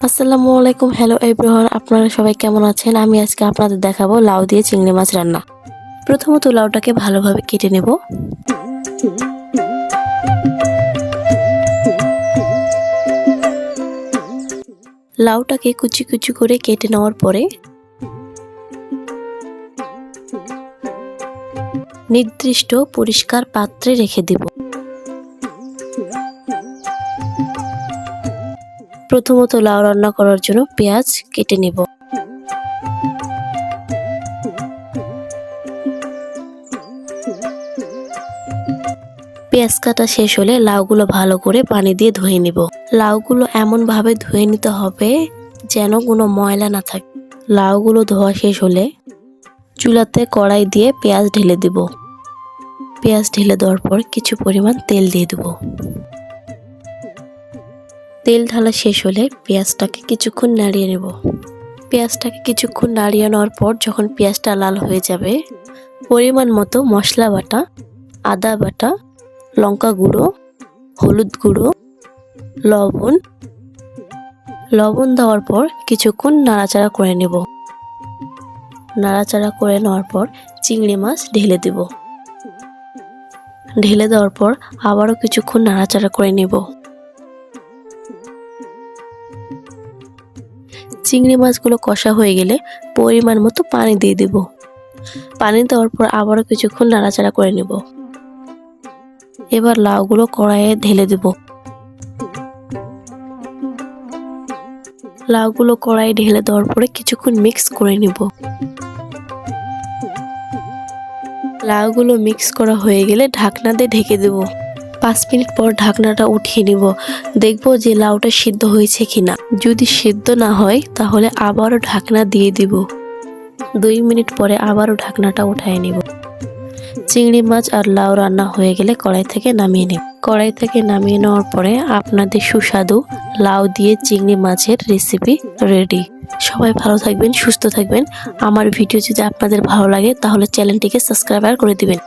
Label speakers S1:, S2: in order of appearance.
S1: আসসালামু আলাইকুম। Hello everyone, আপনারা সবাই কেমন আছেন? আমি আজকে আপনাদের দেখাবো লাউ দিয়ে চিংড়ি মাছ রান্না। প্রথমত লাউটাকে ভালোভাবে কেটে নেব। লাউটাকে কুচি কুচি করে কেটে নেওয়ার পরে নির্দিষ্ট পরিষ্কার পাত্রে রেখে দিব। প্রথমত লাউ রান্না করার জন্য পেঁয়াজ কেটে নেব। পেঁয়াজ কাটা শেষ হলে লাউগুলো ভালো করে পানি দিয়ে ধুয়ে নিব। লাউগুলো এমন ভাবে ধুয়ে নিতে হবে যেন কোনো ময়লা না থাকে। লাউগুলো ধোয়া শেষ হলে চুলাতে কড়াই দিয়ে পেঁয়াজ ঢেলে দিব। পেঁয়াজ ঢেলে দেওয়ার পর কিছু পরিমাণ তেল দিয়ে দেব। তেল ঢালা শেষ হলে পেঁয়াজটাকে কিছুক্ষণ নাড়িয়ে নেব। পেঁয়াজটাকে কিছুক্ষণ নাড়িয়ে নেওয়ার পর যখন পেঁয়াজটা লাল হয়ে যাবে, পরিমাণ মতো মশলা বাটা, আদা বাটা, লঙ্কা গুঁড়ো, হলুদ গুঁড়ো, লবণ দেওয়ার পর কিছুক্ষণ নাড়াচাড়া করে নেব। নাড়াচাড়া করে নেওয়ার পর চিংড়ি মাছ ঢেলে দেব। ঢেলে দেওয়ার পর আবারও কিছুক্ষণ নাড়াচাড়া করে নেব। চিংড়ি মাছগুলো কষা হয়ে গেলে পরিমাণ মতো পানি দিয়ে দেব। পানি দেওয়ার পর আবারও কিছুক্ষণ নাড়াচাড়া করে নেব। এবার লাউগুলো কড়াইয়ে ঢেলে দেব। লাউগুলো কড়াইয়ে ঢেলে দেওয়ার পরে কিছুক্ষণ মিক্স করে নেব। লাউগুলো মিক্স করা হয়ে গেলে ঢাকনা দিয়ে ঢেকে দেব। 5 মিনিট পর ঢাকনাটা উঠিয়ে নিব। দেখব যে লাউটা সিদ্ধ হয়েছে কিনা। যদি সিদ্ধ না হয় তাহলে আবারও ঢাকনা দিয়ে দিব। 2 মিনিট পরে আবারও ঢাকনাটা উঠায় নিব। চিংড়ি মাছ আর লাউ রান্না হয়ে গেলে কড়াই থেকে নামিয়ে নেব। কড়াই থেকে নামিয়ে নেওয়ার পরে আপনাদের সুস্বাদু লাউ দিয়ে চিংড়ি মাছের রেসিপি রেডি। সবাই ভালো থাকবেন, সুস্থ থাকবেন। আমার ভিডিও যদি আপনাদের ভালো লাগে তাহলে চ্যানেলটিকে সাবস্ক্রাইব করে দিবেন।